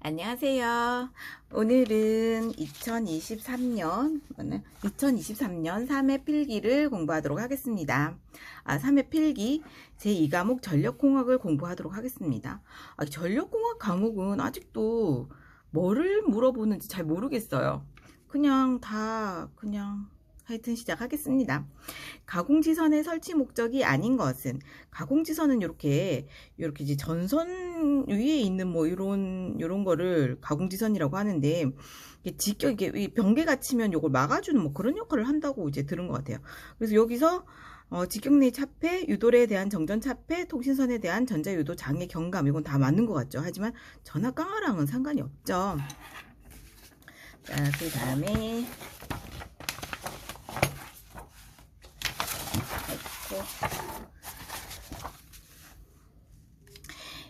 안녕하세요. 오늘은 2023년 3회 필기를 공부하도록 하겠습니다. 3회 필기 제2과목 전력공학을 공부하도록 하겠습니다. 전력공학 과목은 아직도 뭐를 물어보는지 잘 모르겠어요. 그냥 하여튼 시작하겠습니다. 가공지선의 설치 목적이 아닌 것은, 가공지선은 이렇게 이제 전선 위에 있는 뭐 이런 거를 가공지선이라고 하는데, 직격 이게 병계가 치면 이걸 막아주는 뭐 그런 역할을 한다고 이제 들은 것 같아요. 그래서 여기서 직격내 차폐, 유도례에 대한 정전 차폐, 통신선에 대한 전자유도 장애 경감, 이건 다 맞는 것 같죠. 하지만 전압 강화랑은 상관이 없죠. 자, 그 다음에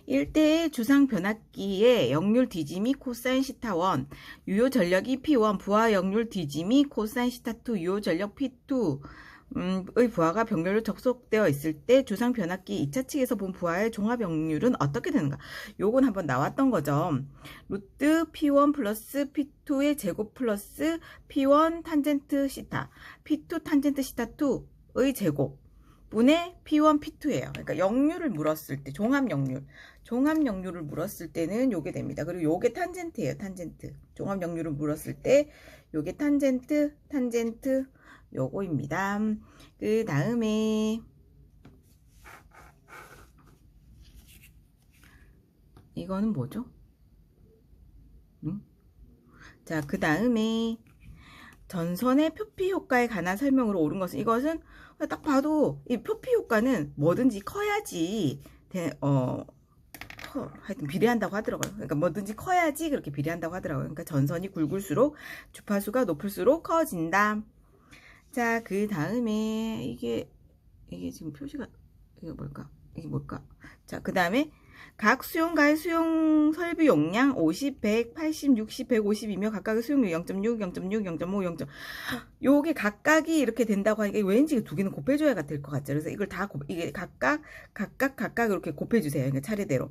일대의 주상 변압기의 역률 디짐이 코사인 시타 1, 유효 전력이 P1, 부하 역률 디짐이 코사인 시타 2, 유효 전력 P2의 부하가 병렬로 접속되어 있을 때 주상 변압기 2차 측에서 본 부하의 종합 역률은 어떻게 되는가? 요건 한번 나왔던 거죠. 루트 P1 플러스 P2의 제곱 플러스 P1 탄젠트 시타, P2 탄젠트 시타 2의 제곱 분의 P1, P2예요. 그러니까 역률을 물었을 때, 종합 역률을 물었을 때는 요게 됩니다. 그리고 요게 탄젠트예요. 탄젠트. 종합 역률을 물었을 때 요게 탄젠트 요거입니다. 그 다음에 이거는 뭐죠? 자, 그 다음에 전선의 표피 효과에 관한 설명으로 옳은 것은, 이것은 딱 봐도 이 표피 효과는 뭐든지 커야지 하여튼 비례한다고 하더라고요. 그러니까 뭐든지 커야지 그렇게 비례한다고 하더라고요. 그러니까 전선이 굵을수록 주파수가 높을수록 커진다. 자, 그 다음에 이게 지금 표시가 이게 뭘까? 자, 그 다음에 각 수용가의 수용 설비 용량 50, 100, 80, 60, 150이며 각각의 수용률 0.6, 0.6, 0.5, 0. 요게 각각이 이렇게 된다고 하니까 왠지 두 개는 곱해줘야 될 것 같죠. 그래서 이걸 다 이게 각각 이렇게 곱해주세요. 그러니까 차례대로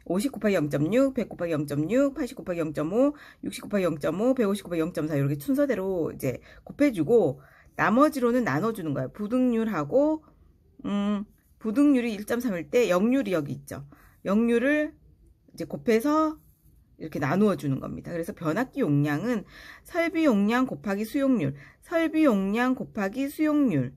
50 곱하기 0.6, 100 곱하기 0.6, 80 곱하기 0.5, 60 곱하기 0.5, 150 곱하기 0.4 이렇게 순서대로 이제 곱해주고 나머지로는 나눠주는 거예요. 부등률하고 부등률이 1.3일 때 역률이 여기 있죠. 역률을 이제 곱해서 이렇게 나누어 주는 겁니다. 그래서 변압기 용량은 설비 용량 곱하기 수용률, 설비 용량 곱하기 수용률을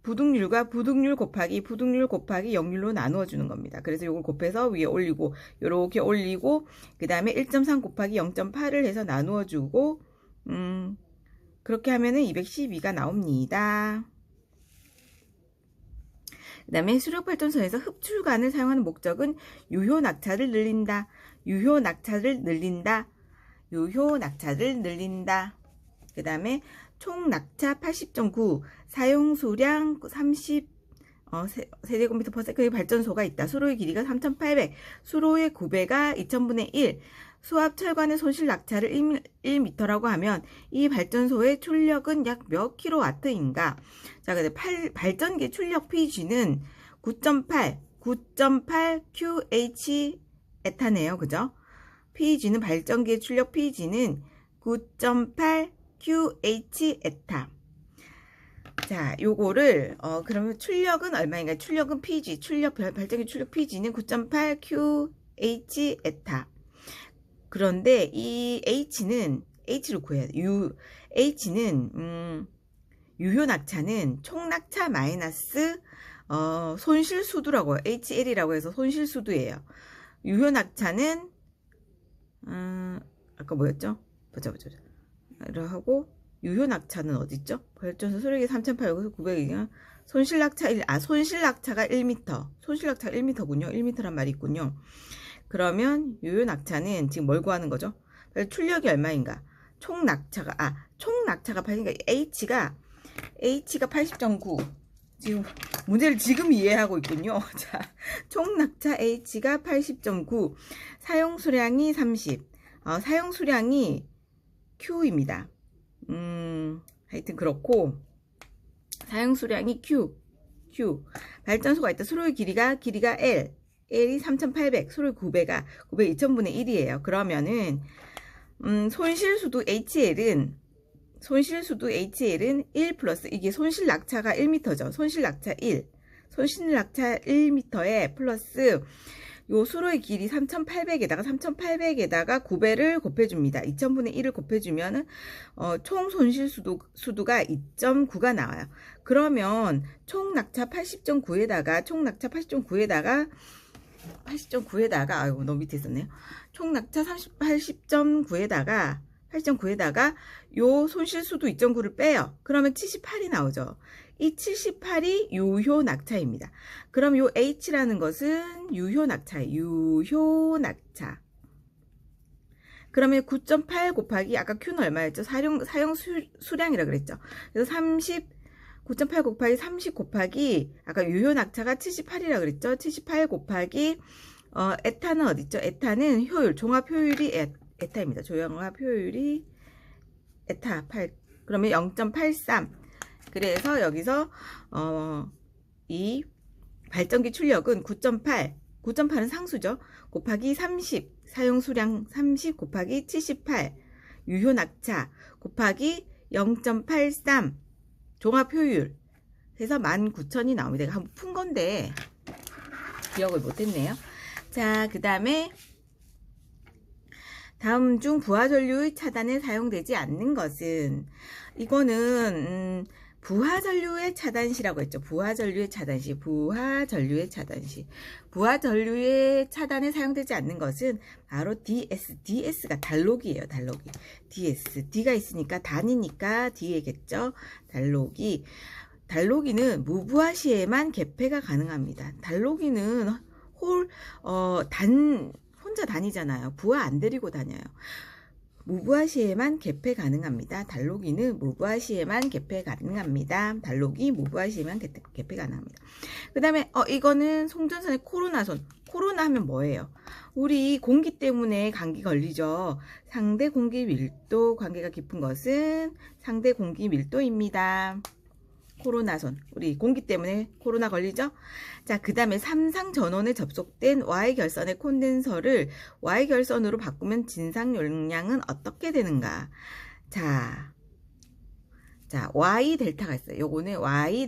부등률과 부등률 곱하기 역률로 나누어 주는 겁니다. 그래서 이걸 곱해서 위에 올리고 이렇게 올리고 그 다음에 1.3 곱하기 0.8을 해서 나누어 주고 그렇게 하면은 212가 나옵니다. 그 다음에 수력발전소에서 흡출관을 사용하는 목적은 유효 낙차를 늘린다. 그 다음에 총 낙차 80.9, 사용 수량 30 세제곱미터 퍼 세컨드의 발전소가 있다. 수로의 길이가 3,800, 수로의 구배가 2000분의 1, 수압 철관의 손실 낙차를 1m라고 하면 이 발전소의 출력은 약 몇 킬로와트인가? 자, 근데 발전기 출력 PG는 9.8 QH 에타네요. 그죠? PG는 발전기의 출력 PG는 9.8 QH 에타. 자, 요거를 그러면 출력은 얼마인가? 출력은 PG, 발전기 출력 PG는 9.8 QH 에타. 그런데 이 H를 구해야 돼. H는 유효 낙차는 총 낙차 마이너스 손실 수두라고 해요. HL이라고 해서 손실 수두예요. 유효 낙차는 아까 뭐였죠? 보자. 하고 유효 낙차는 어디 있죠? 발전소 수력이 3,800에서 900이면 손실 낙차가 1m. 손실 낙차가 1m군요. 1m란 말이 있군요. 그러면 유효 낙차는 지금 뭘 구하는 거죠? 출력이 얼마인가? 총 낙차가 80, H가 80.9. 지금 문제를 지금 이해하고 있군요. 자, 총 낙차 H가 80.9. 사용 수량이 30. 사용 수량이 Q입니다. 하여튼 그렇고 사용 수량이 Q. 발전소가 있다. 수로의 길이가 L. L이 3800, 소로의 9배가 2000분의 1이에요. 그러면은 손실수도 HL은 1 플러스 이게 손실낙차가 1m죠. 손실낙차 1. 손실낙차 1m에 플러스 요 수로의 길이 3800에다가 9배를 곱해줍니다. 2000분의 1을 곱해주면은 총 손실수도가 2.9가 나와요. 그러면 총 낙차 80.9에다가 아이고 너무 밑에 있었네요. 총 낙차 80.9에다가 요 손실수도 2.9를 빼요. 그러면 78이 나오죠. 이 78이 유효 낙차입니다. 그럼 요 H라는 것은 유효 낙차예요. 유효 낙차. 그러면 9.8 곱하기 아까 Q는 얼마였죠? 사용 수량이라 그랬죠. 그래서 9.8 곱하기 30 곱하기 아까 유효 낙차가 78이라 그랬죠. 78 곱하기 에타는 어디 있죠? 에타는 효율, 종합 효율이 에타입니다. 종합 효율이 에타 8. 그러면 0.83. 그래서 여기서 이 발전기 출력은 9.8. 9.8은 상수죠. 곱하기 30. 사용 수량 30 곱하기 78. 유효 낙차 곱하기 0.83. 종합 효율 해서 19,000이 나옵니다. 한번 푼 건데 기억을 못했네요. 자, 그 다음에 다음 중 부하전류의 차단에 사용되지 않는 것은 이거는 부하전류의 차단시라고 했죠. 부하전류의 차단시. 부하전류의 차단에 사용되지 않는 것은 바로 DS. DS가 단록이에요. 단록이. DS. D가 있으니까 단이니까 D겠죠. 단록이는 무부하 시에만 개폐가 가능합니다. 단록이는 혼자 다니잖아요. 부하 안 데리고 다녀요. 무부하 시에만 개폐 가능합니다. 단록이는 무부하 시에만 개폐 가능합니다. 단록이 무부하 시에만 개폐 가능합니다. 그 다음에 이거는 송전선의 코로나선. 코로나 하면 뭐예요? 우리 공기 때문에 감기 걸리죠. 상대 공기 밀도 관계가 깊은 것은 상대 공기 밀도입니다. 코로나선. 우리 공기 때문에 코로나 걸리죠? 자, 그 다음에 삼상 전원에 접속된 Y결선의 콘덴서를 Y결선으로 바꾸면 진상 용량은 어떻게 되는가? 자, Y 델타가 있어요. 요거는 Y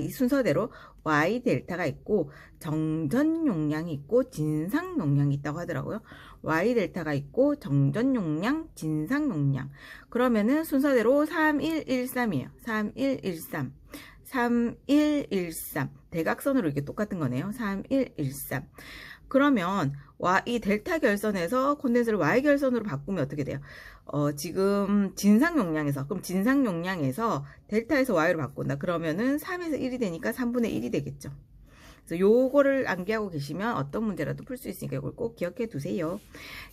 순서대로 Y 델타가 있고 정전 용량이 있고 진상 용량이 있다고 하더라고요. Y 델타가 있고 정전 용량, 진상 용량. 그러면은 순서대로 3113이에요. 3113. 대각선으로 이렇게 똑같은 거네요. 3113. 그러면 이 델타 결선에서 콘덴서를 Y 결선으로 바꾸면 어떻게 돼요? 지금 진상 용량에서 델타에서 Y로 바꾼다. 그러면은 3에서 1이 되니까 3분의 1이 되겠죠. 그래서 요거를 암기하고 계시면 어떤 문제라도 풀 수 있으니까 이걸 꼭 기억해 두세요.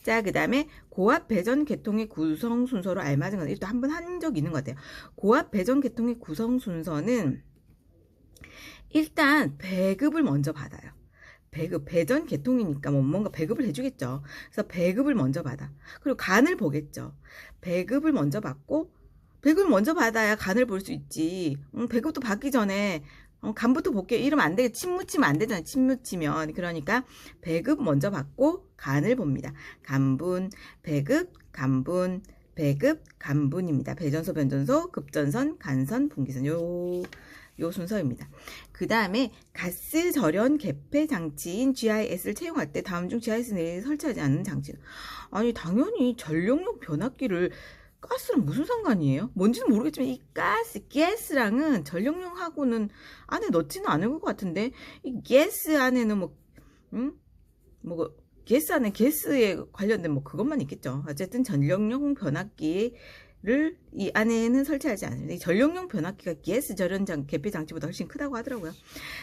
자, 그 다음에 고압 배전 계통의 구성 순서로 알맞은 건 이것도 한번 한 적 있는 것 같아요. 고압 배전 계통의 구성 순서는 일단 배급을 먼저 받아요. 배전 계통이니까 뭔가 배급을 해주겠죠. 그래서 배급을 먼저 받아. 그리고 간을 보겠죠. 배급을 먼저 받고, 배급을 먼저 받아야 간을 볼 수 있지. 배급도 받기 전에 간부터 볼게요. 이러면 안 되게 침 묻히면 안 되잖아요. 침 묻히면. 그러니까 배급 먼저 받고 간을 봅니다. 간분, 배급, 간분, 배급, 간분입니다. 배전소, 변전소, 급전선, 간선, 분기선. 요 순서입니다. 그 다음에 가스 절연 개폐 장치인 GIS를 채용할 때 다음 중 GIS 내에 설치하지 않는 장치는 아니 당연히 전력용 변압기를 가스랑 무슨 상관이에요? 뭔지는 모르겠지만 이 가스랑은 전력용하고는 안에 넣지는 않을 것 같은데 이 가스 안에는 가스 안에 가스에 관련된 그것만 있겠죠. 어쨌든 전력용 변압기를 이 안에는 설치하지 않습니다. 이 전력용 변압기가 가스 절연 개폐 장치보다 훨씬 크다고 하더라고요.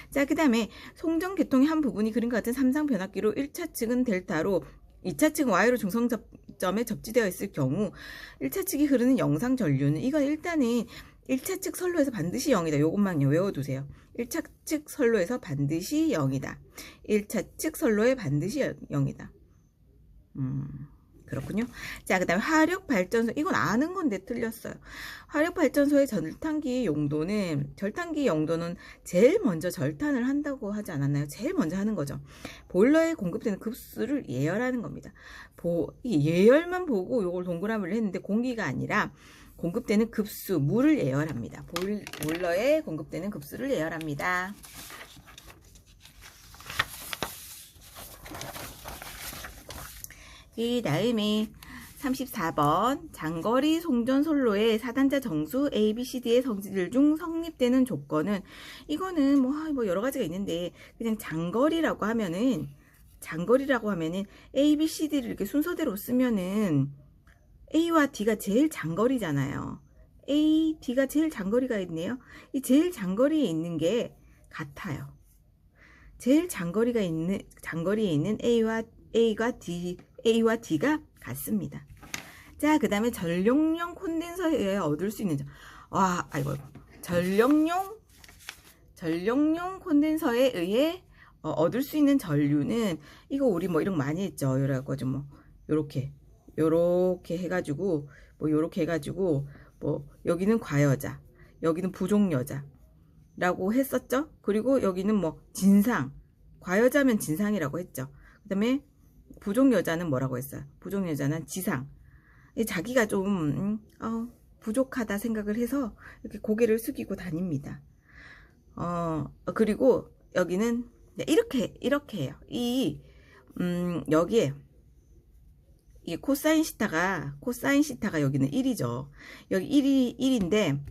자, 그 다음에 송전 계통의 한 부분이 그림과 같은 삼상 변압기로 1차 측은 델타로 2차 측은 Y로 중성점에 접지되어 있을 경우 1차 측이 흐르는 영상 전류는 이건 일단은 1차 측 선로에서 반드시 0이다. 요것만요. 외워두세요. 1차 측 선로에서 반드시 0이다. 1차 측 선로에 반드시 0이다. 그렇군요. 자, 그 다음에 화력발전소. 이건 아는 건데 틀렸어요. 화력발전소의 절탄기 용도는 제일 먼저 절탄을 한다고 하지 않았나요? 제일 먼저 하는 거죠. 보일러에 공급되는 급수를 예열하는 겁니다. 이 예열만 보고 요걸 동그라미를 했는데 공기가 아니라 공급되는 급수, 물을 예열합니다. 보일러에 공급되는 급수를 예열합니다. 그 다음에 34번 장거리 송전솔로의 4단자 정수 ABCD의 성질 중 성립되는 조건은, 이거는 뭐 여러 가지가 있는데 그냥 장거리라고 하면은 ABCD를 이렇게 순서대로 쓰면은 A와 D가 제일 장거리잖아요. A, D가 제일 장거리가 있네요. 이 제일 장거리에 있는 게 같아요. 제일 장거리에 있는 A와 D가 같습니다. 자, 그 다음에 전력용 콘덴서에 의해 얻을 수 있는 전력용 콘덴서에 의해 얻을 수 있는 전류는, 이거 우리 뭐 이런 거 많이 했죠. 요렇게 해가지고 여기는 과여자, 여기는 부족여자라고 했었죠. 그리고 여기는 뭐 진상, 과여자면 진상이라고 했죠. 그 다음에 부족여자는 뭐라고 했어요? 부족여자는 지상. 자기가 좀 부족하다 생각을 해서 이렇게 고개를 숙이고 다닙니다. 그리고 여기는 이렇게 해요. 여기에 이 코사인 시타가 여기는 1이죠. 여기 1인데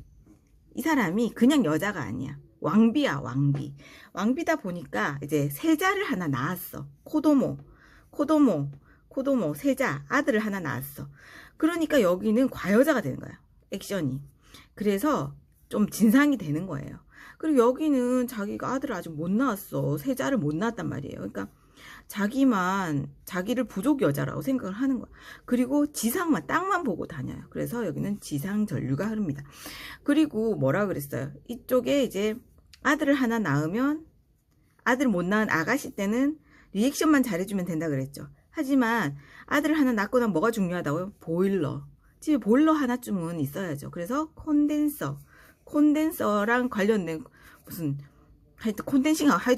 이 사람이 그냥 여자가 아니야. 왕비야. 왕비다 보니까 이제 세자를 하나 낳았어. 코도모 세자 아들을 하나 낳았어. 그러니까 여기는 과여자가 되는 거야. 액션이. 그래서 좀 진상이 되는 거예요. 그리고 여기는 자기가 아들을 아직 못 낳았어. 세자를 못 낳았단 말이에요. 그러니까 자기를 부족 여자라고 생각을 하는 거야. 그리고 지상만, 땅만 보고 다녀요. 그래서 여기는 지상 전류가 흐릅니다. 그리고 뭐라 그랬어요? 이쪽에 이제 아들을 하나 낳으면, 아들 못 낳은 아가씨 때는 리액션만 잘해주면 된다 그랬죠. 하지만 아들을 하나 낳고 나면 뭐가 중요하다고요? 보일러. 집에 보일러 하나쯤은 있어야죠. 그래서 콘덴서랑 관련된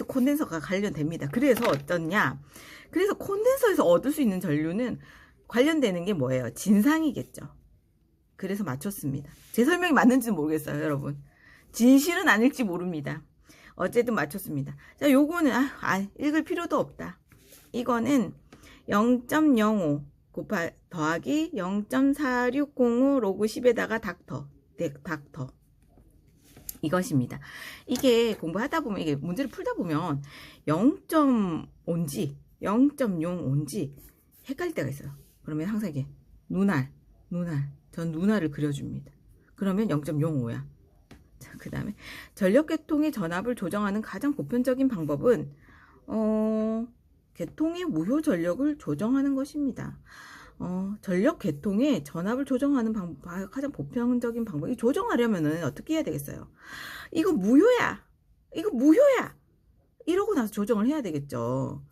콘덴서가 관련됩니다. 그래서 어떠냐? 그래서 콘덴서에서 얻을 수 있는 전류는 관련되는 게 뭐예요? 진상이겠죠. 그래서 맞췄습니다. 제 설명이 맞는지는 모르겠어요, 여러분. 진실은 아닐지 모릅니다. 어쨌든 맞췄습니다. 자, 요거는 읽을 필요도 없다. 이거는 0.05 더하기 0.4605 로그 10에다가 닥터 이것입니다. 이게 공부하다 보면, 이게 문제를 풀다 보면 0.5인지 0.05인지 헷갈릴 때가 있어요. 그러면 항상 이게 전 눈알을 그려줍니다. 그러면 0.05야. 그 다음에 전력계통의 전압을 조정하는 가장 보편적인 방법은 계통의 무효 전력을 조정하는 것입니다. 전력계통의 전압을 조정하는 가장 보편적인 방법이, 조정하려면은 어떻게 해야 되겠어요? 이거 무효야 이러고 나서 조정을 해야 되겠죠.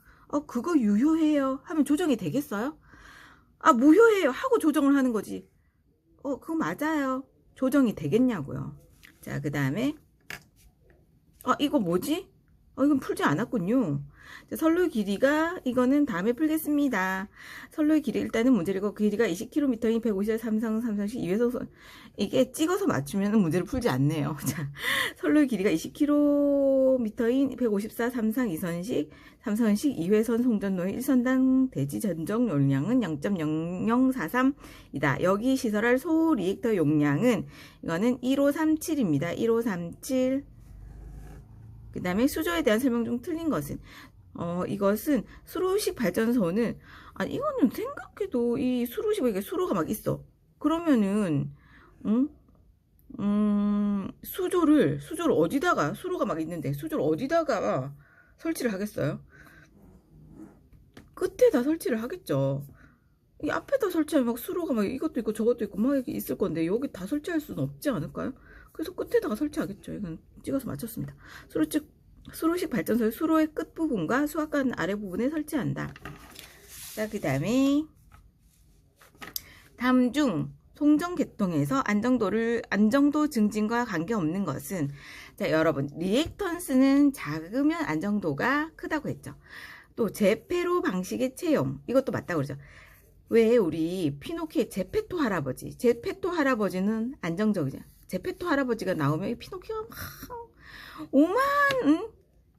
그거 유효해요 하면 조정이 되겠어요? 무효해요 하고 조정을 하는 거지. 그거 맞아요. 조정이 되겠냐고요. 자, 그 다음에 이거 뭐지? 이건 풀지 않았군요. 자, 선로의 길이가, 이거는 다음에 풀겠습니다. 선로의 길이, 일단은 문제를 읽고, 길이가 20km인 150에 삼성식 2회선, 이게 찍어서 맞추면 문제를 풀지 않네요. 자, 선로의 길이가 20km인 154 삼상 2선식 2회선 송전로의 1선당 대지 전적 용량은 0.0043이다. 여기 시설할 소 리액터 용량은, 이거는 1537입니다. 1537. 그 다음에 수조에 대한 설명 중 틀린 것은, 이것은 수로식 발전소는, 이거는 생각해도 이 수로식에 수로가 막 있어. 그러면은, 수조를 어디다가, 수로가 막 있는데, 수조를 어디다가 설치를 하겠어요? 끝에다 설치를 하겠죠. 이 앞에다 설치하면 막 수로가 막 이것도 있고 저것도 있고 막 이렇게 있을 건데, 여기 다 설치할 수는 없지 않을까요? 그래서 끝에다가 설치하겠죠. 이건 찍어서 맞췄습니다. 수로식 발전소의 수로의 끝부분과 수압관 아래부분에 설치한다. 자, 그 다음에 다음 중 송정 계통에서 안정도 증진과 관계없는 것은, 자, 여러분, 리액턴스는 작으면 안정도가 크다고 했죠. 또 제페로 방식의 채용, 이것도 맞다고 그러죠. 왜 우리 피노키오의 제페토 할아버지는 안정적이죠. 제페토 할아버지가 나오면 피노키오가 막 오만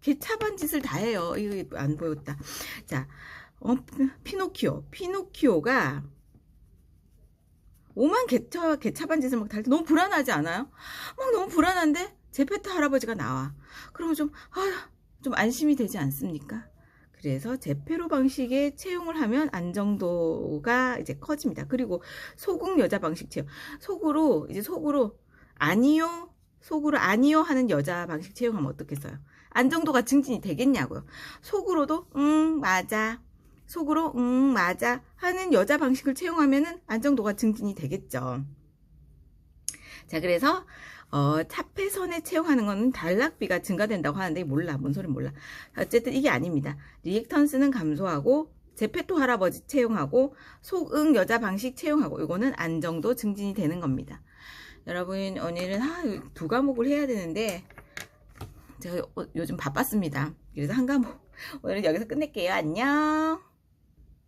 개차반 짓을 다 해요. 이거 안 보였다. 자, 피노키오가 오만 개차반 짓을 막 다 할 때 너무 불안하지 않아요? 막 너무 불안한데 제페토 할아버지가 나와. 그러면 좀 안심이 되지 않습니까? 그래서 제페로 방식의 채용을 하면 안정도가 이제 커집니다. 그리고 소극 여자 방식 채용. 속으로 아니요 하는 여자 방식 채용하면 어떻겠어요? 안정도가 증진이 되겠냐고요. 속으로도 맞아. 속으로 맞아 하는 여자 방식을 채용하면은 안정도가 증진이 되겠죠. 자, 그래서 차폐선에 채용하는 거는 단락비가 증가된다고 하는데 몰라. 뭔 소리 몰라. 어쨌든 이게 아닙니다. 리액턴스는 감소하고 제페토 할아버지 채용하고 속응 여자 방식 채용하고 이거는 안정도 증진이 되는 겁니다. 여러분, 오늘은 두 과목을 해야 되는데 제가 요즘 바빴습니다. 그래서 한 과목 오늘은 여기서 끝낼게요. 안녕.